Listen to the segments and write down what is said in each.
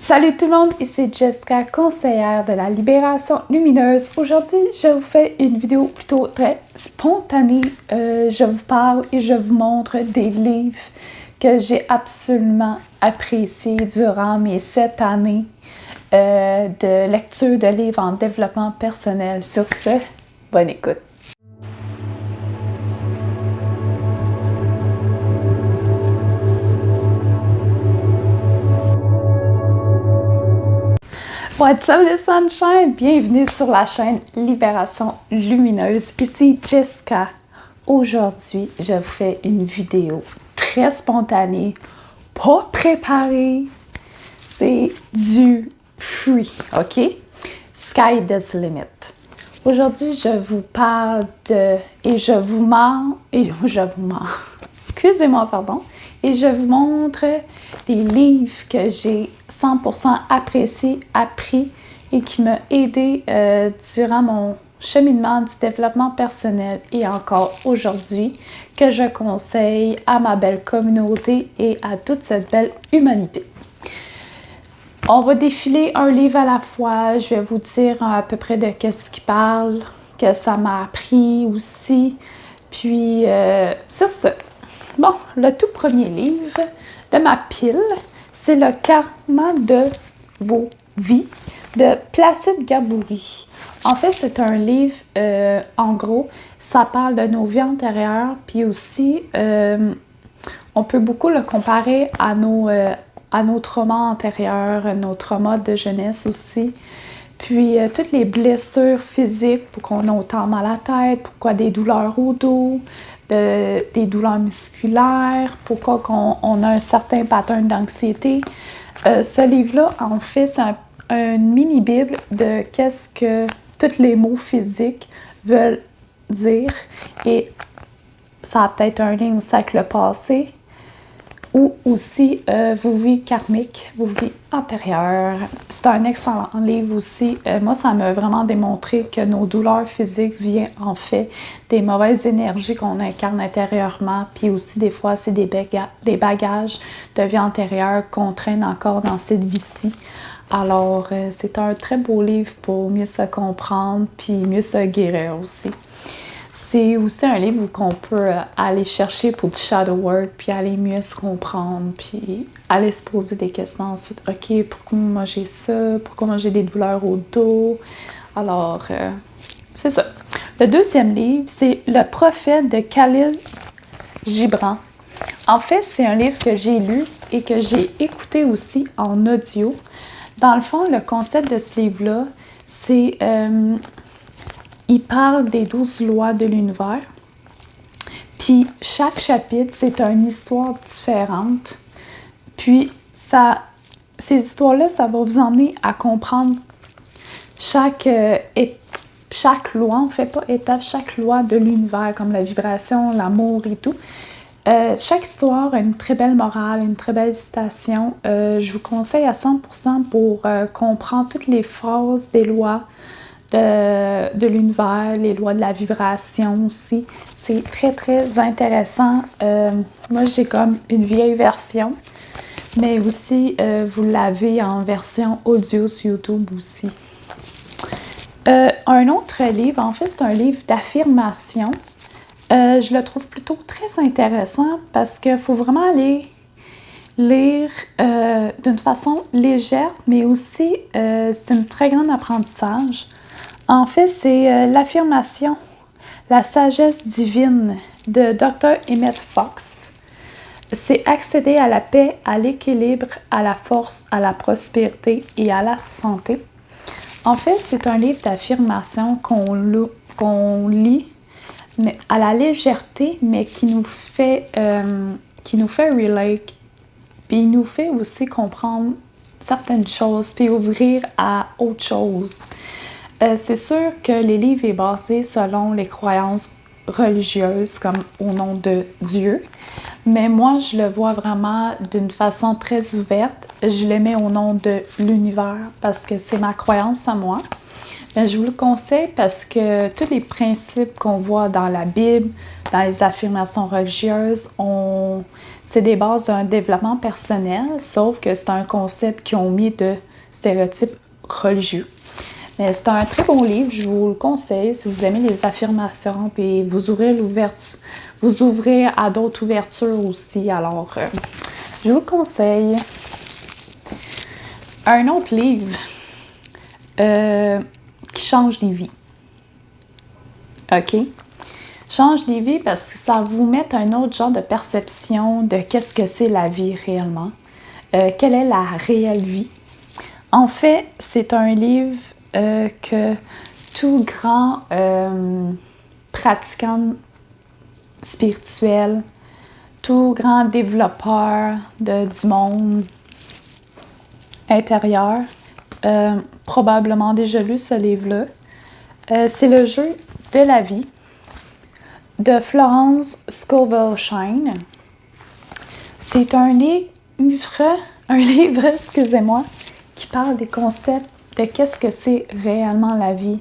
Salut tout le monde, ici Jessica, conseillère de la libération lumineuse. Aujourd'hui, je vous fais une vidéo plutôt très spontanée. Je vous parle et je vous montre des livres que j'ai absolument appréciés durant mes 7 années de lecture de livres en développement personnel. Sur ce, bonne écoute. What's up les sunshine? Bienvenue sur la chaîne Libération Lumineuse. Ici Jessica. Aujourd'hui, je vous fais une vidéo très spontanée, pas préparée. C'est du free, ok? Sky is the limit. Aujourd'hui, je vous parle de... Et je vous mens... Excusez-moi, pardon. Et je vous montre des livres que j'ai 100% appréciés, appris et qui m'ont aidé durant mon cheminement du développement personnel et encore aujourd'hui, que je conseille à ma belle communauté et à toute cette belle humanité. On va défiler un livre à la fois. Je vais vous dire à peu près de qu'est-ce qu'il parle, que ça m'a appris aussi. Puis, sur ce, bon, le tout premier livre de ma pile, c'est Le karma de vos vies de Placide Gabouri. En fait, c'est un livre, en gros, ça parle de nos vies antérieures, puis aussi, on peut beaucoup le comparer à nos traumas antérieurs, nos traumas de jeunesse aussi. Puis, toutes les blessures physiques, pourquoi on a autant mal à la tête, pourquoi des douleurs au dos, des douleurs musculaires, pourquoi on a un certain pattern d'anxiété. Ce livre-là, en fait, c'est une mini-bible de qu'est-ce que tous les mots physiques veulent dire. Et ça a peut-être un lien aussi avec le passé ou aussi vos vies karmiques, vos vies antérieures. C'est un excellent livre aussi. Moi, ça m'a vraiment démontré que nos douleurs physiques viennent en fait des mauvaises énergies qu'on incarne intérieurement, puis aussi des fois, c'est des bagages de vie antérieure qu'on traîne encore dans cette vie-ci. Alors, c'est un très beau livre pour mieux se comprendre, puis mieux se guérir aussi. C'est aussi un livre qu'on peut aller chercher pour du shadow work, puis aller mieux se comprendre, puis aller se poser des questions ensuite. OK, pourquoi moi j'ai ça? Pourquoi moi j'ai des douleurs au dos? Alors, c'est ça. Le deuxième livre, c'est Le prophète de Khalil Gibran. En fait, c'est un livre que j'ai lu et que j'ai écouté aussi en audio. Dans le fond, le concept de ce livre-là, c'est... il parle des 12 lois de l'univers. Puis chaque chapitre, c'est une histoire différente. Puis ces histoires-là, ça va vous emmener à comprendre chaque loi, on ne fait pas étape, chaque loi de l'univers, comme la vibration, l'amour et tout. Chaque histoire a une très belle morale, une très belle citation. Je vous conseille à 100% pour comprendre toutes les phases des lois de l'univers, les lois de la vibration aussi. C'est très, très intéressant. Moi, j'ai comme une vieille version, mais aussi, vous l'avez en version audio sur YouTube aussi. Un autre livre, en fait, c'est un livre d'affirmation. Je le trouve plutôt très intéressant parce qu'il faut vraiment aller lire d'une façon légère, mais aussi, c'est un très grand apprentissage. En fait, c'est l'affirmation, la sagesse divine de Dr. Emmett Fox. C'est accéder à la paix, à l'équilibre, à la force, à la prospérité et à la santé. En fait, c'est un livre d'affirmation qu'on lit mais à la légèreté, mais qui nous fait relate, puis il nous fait aussi comprendre certaines choses, puis ouvrir à autre chose. C'est sûr que les livres est basé selon les croyances religieuses, comme au nom de Dieu. Mais moi, je le vois vraiment d'une façon très ouverte. Je le mets au nom de l'univers parce que c'est ma croyance à moi. Ben, je vous le conseille parce que tous les principes qu'on voit dans la Bible, dans les affirmations religieuses, c'est des bases d'un développement personnel, sauf que c'est un concept qui ont mis de stéréotypes religieux. Mais c'est un très bon livre, je vous le conseille si vous aimez les affirmations, puis vous ouvrez à d'autres ouvertures aussi, alors je vous le conseille. Un autre livre qui change des vies. OK? Change des vies parce que ça vous met un autre genre de perception de qu'est-ce que c'est la vie réellement. Quelle est la réelle vie? En fait, c'est un livre que tout grand pratiquant spirituel, tout grand développeur du monde intérieur, probablement déjà lu ce livre-là. C'est Le jeu de la vie de Florence Scovel Shine. C'est un livre, excusez-moi, qui parle des concepts de qu'est-ce que c'est réellement la vie.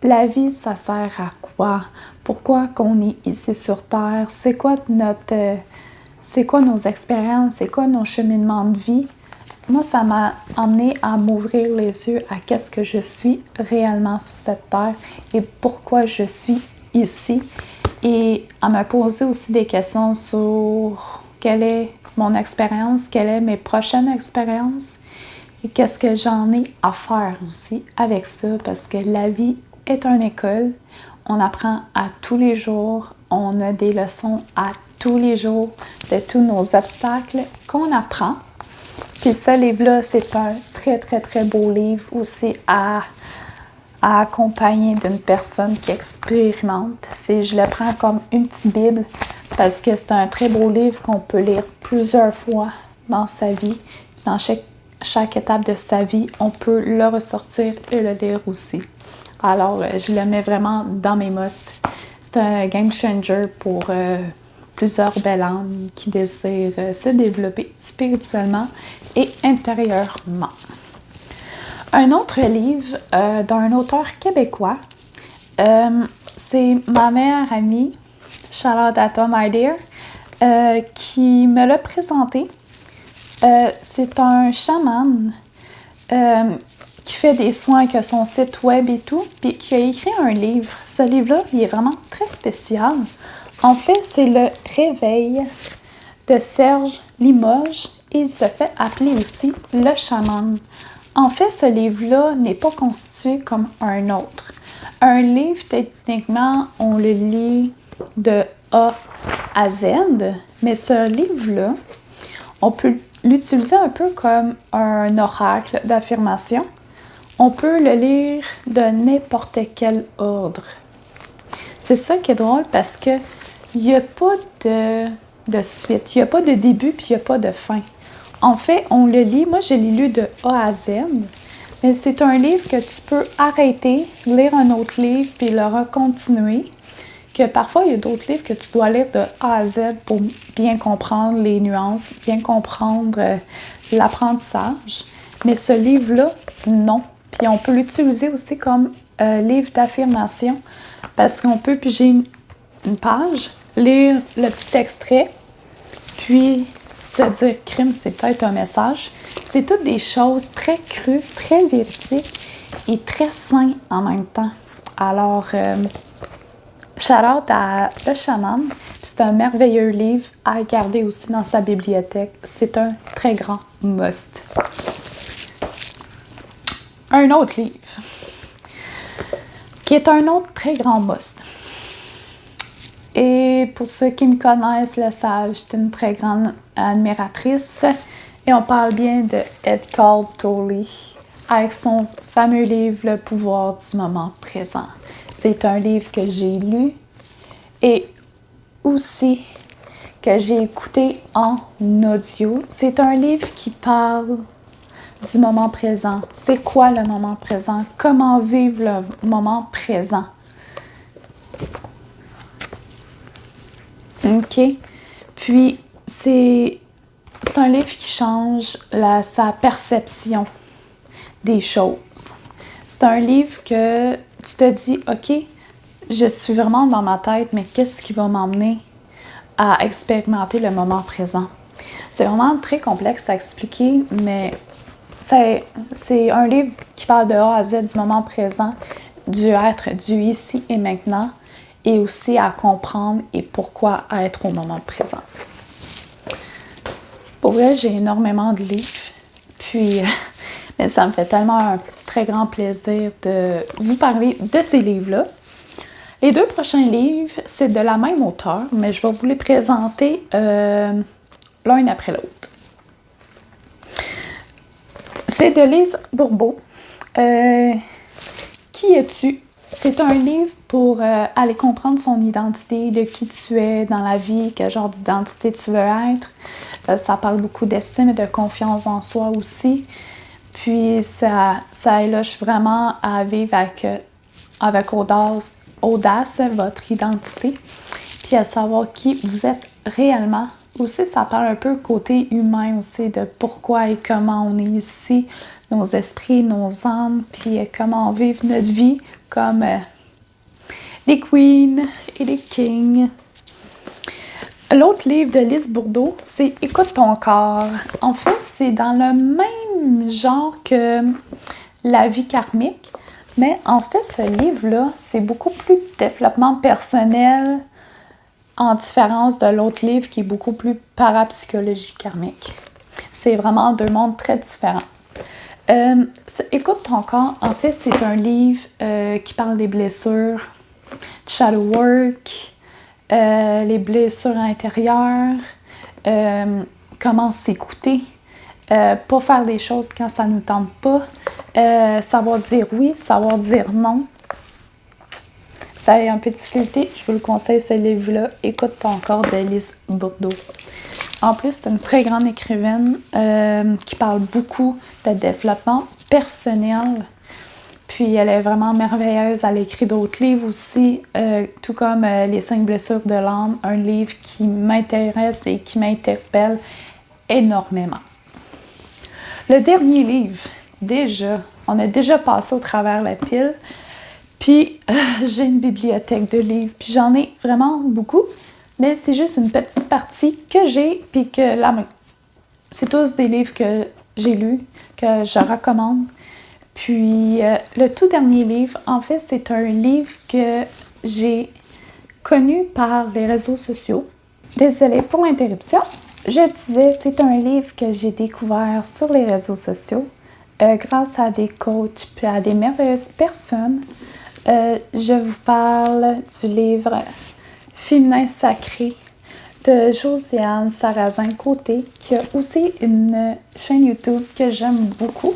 La vie, ça sert à quoi? Pourquoi qu'on est ici sur Terre? C'est quoi nos expériences? C'est quoi nos cheminements de vie? Moi, ça m'a amené à m'ouvrir les yeux à qu'est-ce que je suis réellement sur cette terre et pourquoi je suis ici. Et à me poser aussi des questions sur quelle est mon expérience, quelle est mes prochaines expériences et qu'est-ce que j'en ai à faire aussi avec ça parce que la vie est une école. On apprend à tous les jours, on a des leçons à tous les jours de tous nos obstacles qu'on apprend. Puis ce livre-là, c'est un très, très, très beau livre aussi à accompagner d'une personne qui expérimente. Je le prends comme une petite Bible parce que c'est un très beau livre qu'on peut lire plusieurs fois dans sa vie. Dans chaque étape de sa vie, on peut le ressortir et le lire aussi. Alors, je le mets vraiment dans mes musts. C'est un game changer pour plusieurs belles âmes qui désirent se développer spirituellement et intérieurement. Un autre livre d'un auteur québécois, c'est ma meilleure amie, Charlotte Atom, my dear, qui me l'a présenté. C'est un chaman qui fait des soins avec son site web et tout, puis qui a écrit un livre. Ce livre-là, il est vraiment très spécial. En fait, c'est Le Réveil de Serge Limoges et il se fait appeler aussi Le Chaman. En fait, ce livre-là n'est pas constitué comme un autre. Un livre, techniquement, on le lit de A à Z, mais ce livre-là, on peut l'utiliser un peu comme un oracle d'affirmation. On peut le lire de n'importe quel ordre. C'est ça qui est drôle parce que il n'y a pas de suite, il n'y a pas de début puis il n'y a pas de fin. En fait, on le lit, moi je l'ai lu de A à Z, mais c'est un livre que tu peux arrêter, lire un autre livre puis le recontinuer. Que parfois, il y a d'autres livres que tu dois lire de A à Z pour bien comprendre les nuances, bien comprendre l'apprentissage. Mais ce livre-là, non. Puis on peut l'utiliser aussi comme livre d'affirmation parce qu'on peut piger une page, lire le petit extrait, puis se dire crime, c'est peut-être un message. C'est toutes des choses très crues, très véridiques et très saines en même temps. Alors, shout-out à Le Chaman, c'est un merveilleux livre à garder aussi dans sa bibliothèque. C'est un très grand must. Un autre livre qui est un autre très grand must. Et pour ceux qui me connaissent le savent, je suis une très grande admiratrice. Et on parle bien de Eckhart Tolle avec son fameux livre Le pouvoir du moment présent. C'est un livre que j'ai lu et aussi que j'ai écouté en audio. C'est un livre qui parle du moment présent. C'est quoi le moment présent? Comment vivre le moment présent? OK? Puis, c'est un livre qui change sa perception des choses. C'est un livre que tu te dis, OK, je suis vraiment dans ma tête, mais qu'est-ce qui va m'emmener à expérimenter le moment présent? C'est vraiment très complexe à expliquer, mais c'est un livre qui parle de A à Z du moment présent, du être, du ici et maintenant, et aussi à comprendre et pourquoi être au moment présent. Pour vrai, j'ai énormément de livres, puis mais ça me fait tellement un très grand plaisir de vous parler de ces livres-là. Les 2 prochains livres, c'est de la même auteure, mais je vais vous les présenter l'un après l'autre. C'est de Lise Bourbeau. Qui es-tu? C'est un livre pour aller comprendre son identité, de qui tu es dans la vie, quel genre d'identité tu veux être. Ça parle beaucoup d'estime et de confiance en soi aussi. Puis ça éloge vraiment à vivre avec audace votre identité, puis à savoir qui vous êtes réellement. Aussi, ça parle un peu côté humain aussi, de pourquoi et comment on est ici, nos esprits, nos âmes, puis comment on vit notre vie comme les queens et les kings. L'autre livre de Lise Bourbeau, c'est « Écoute ton corps ». En fait, c'est dans le même genre que La vie karmique, mais en fait, ce livre-là, c'est beaucoup plus développement personnel, en différence de l'autre livre qui est beaucoup plus parapsychologie karmique. C'est vraiment 2 mondes très différents. Écoute ton corps, en fait, c'est un livre qui parle des blessures, shadow work, les blessures intérieures, comment s'écouter, pas faire des choses quand ça ne nous tente pas, savoir dire oui, savoir dire non. Ça a un peu de difficulté, je vous le conseille ce livre-là, Écoute ton corps de Lise Bourbeau. En plus, c'est une très grande écrivaine qui parle beaucoup de développement personnel. Puis elle est vraiment merveilleuse. Elle écrit d'autres livres aussi, tout comme Les 5 blessures de l'âme, un livre qui m'intéresse et qui m'interpelle énormément. Le dernier livre, on a déjà passé au travers la pile. Puis j'ai une bibliothèque de livres, puis j'en ai vraiment beaucoup, mais c'est juste une petite partie que j'ai, puis que là, c'est tous des livres que j'ai lus, que je recommande. Puis le tout dernier livre, en fait, c'est un livre que j'ai connu par les réseaux sociaux. Désolée pour l'interruption. Je disais, c'est un livre que j'ai découvert sur les réseaux sociaux grâce à des coachs puis à des merveilleuses personnes. Je vous parle du livre Féminin sacré de Josiane Sarrazin-Côté, qui a aussi une chaîne YouTube que j'aime beaucoup.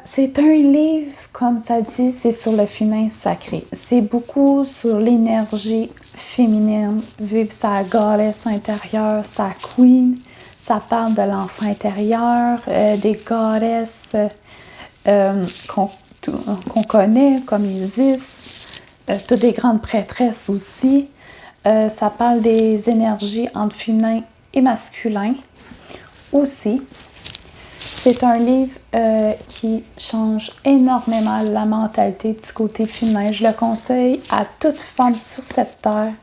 C'est un livre, comme ça dit, c'est sur le féminin sacré. C'est beaucoup sur l'énergie féminine, vivre sa goddess intérieure, sa queen. Ça parle de l'enfant intérieur, des goddesses qu'on connaît, comme Isis, toutes des grandes prêtresses aussi. Ça parle des énergies entre féminin et masculin aussi. C'est un livre qui change énormément la mentalité du côté féminin. Je le conseille à toute femme sur cette terre,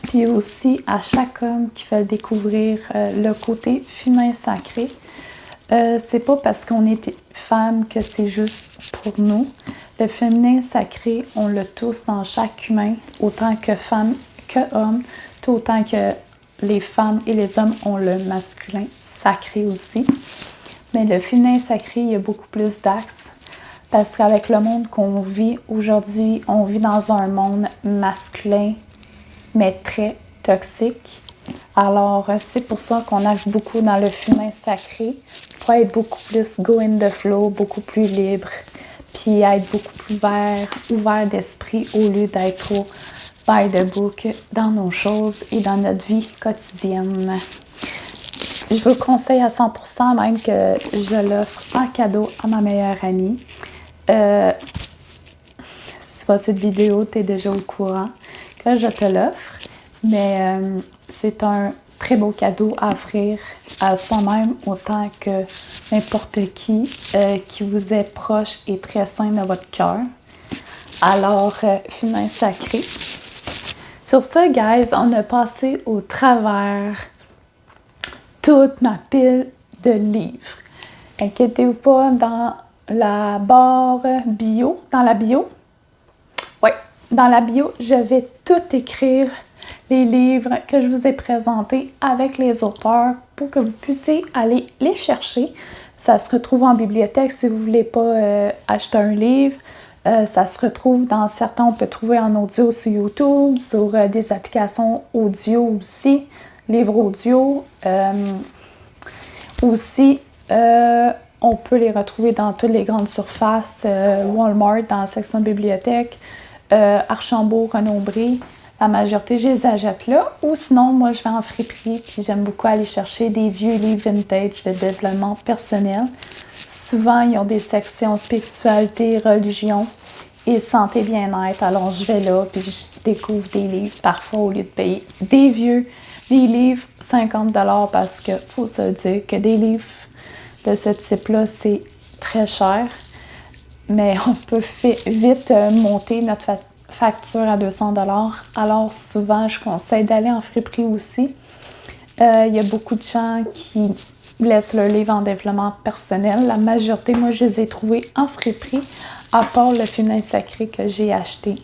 puis aussi à chaque homme qui veut découvrir le côté féminin sacré. C'est pas parce qu'on est femme que c'est juste pour nous. Le féminin sacré, on l'a tous dans chaque humain, autant que femme que homme, tout autant que les femmes et les hommes ont le masculin sacré aussi. Mais le féminin sacré, il y a beaucoup plus d'axes parce qu'avec le monde qu'on vit aujourd'hui, on vit dans un monde masculin, mais très toxique. Alors, c'est pour ça qu'on nage beaucoup dans le féminin sacré pour être beaucoup plus go in the flow, beaucoup plus libre, puis être beaucoup plus ouvert d'esprit au lieu d'être trop by the book dans nos choses et dans notre vie quotidienne. Je vous le conseille à 100%, même que je l'offre en cadeau à ma meilleure amie. Si tu vois cette vidéo, tu es déjà au courant que je te l'offre. Mais c'est un très beau cadeau à offrir à soi-même autant que n'importe qui vous est proche et très sain de votre cœur. Alors, Féminin Sacré. Sur ça, guys, on a passé au travers toute ma pile de livres. Inquiétez-vous pas, dans la barre bio, dans la bio, je vais tout écrire les livres que je vous ai présentés avec les auteurs pour que vous puissiez aller les chercher. Ça se retrouve en bibliothèque si vous ne voulez pas acheter un livre. Ça se retrouve dans certains, on peut trouver en audio sur YouTube, sur des applications audio aussi, livres audio. Aussi, on peut les retrouver dans toutes les grandes surfaces, Walmart dans la section bibliothèque, Archambault, Renaud-Bré. La majorité, je les achète là. Ou sinon, moi, je vais en friperie, puis j'aime beaucoup aller chercher des vieux livres vintage de développement personnel. Souvent, ils ont des sections spiritualité, religion et santé bien-être. Alors, je vais là, puis je découvre des livres parfois au lieu de payer des livres 50$ parce qu'il faut se dire que des livres de ce type-là, c'est très cher. Mais on peut vite monter notre facture à 200$. Alors, souvent, je conseille d'aller en friperie aussi. Il y a beaucoup de gens qui laissent leur livre en développement personnel. La majorité, moi, je les ai trouvés en friperie, à part le Féminin Sacré que j'ai acheté.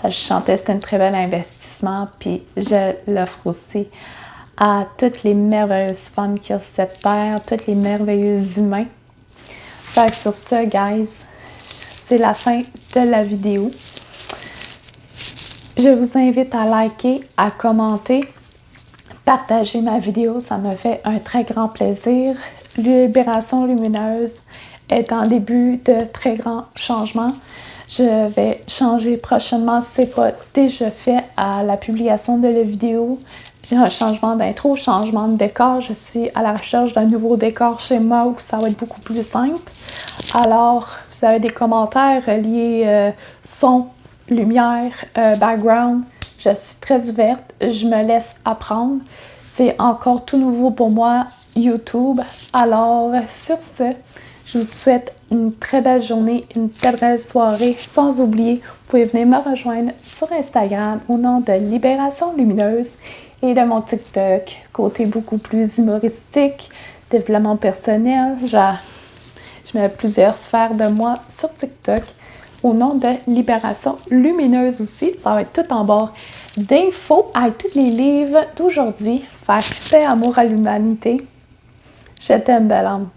Je sentais que c'était un très bel investissement, puis je l'offre aussi à toutes les merveilleuses femmes qui ont sur cette terre, tous les merveilleux humains. Fait que sur ça, guys, c'est la fin de la vidéo. Je vous invite à liker, à commenter, partager ma vidéo, ça me fait un très grand plaisir. Libération lumineuse est en début de très grands changements. Je vais changer prochainement, si ce n'est pas déjà fait, à la publication de la vidéo. J'ai un changement d'intro, changement de décor. Je suis à la recherche d'un nouveau décor chez moi où ça va être beaucoup plus simple. Alors, si vous avez des commentaires reliés son, lumière, background, je suis très ouverte. Je me laisse apprendre. C'est encore tout nouveau pour moi, YouTube. Alors, sur ce, je vous souhaite une très belle journée, une très belle soirée. Sans oublier, vous pouvez venir me rejoindre sur Instagram au nom de Libération Lumineuse et de mon TikTok, côté beaucoup plus humoristique, développement personnel. Je mets plusieurs sphères de moi sur TikTok au nom de Libération Lumineuse aussi. Ça va être tout en bas d'infos avec tous les livres d'aujourd'hui. Fait paix, amour à l'humanité. Je t'aime, belle âme.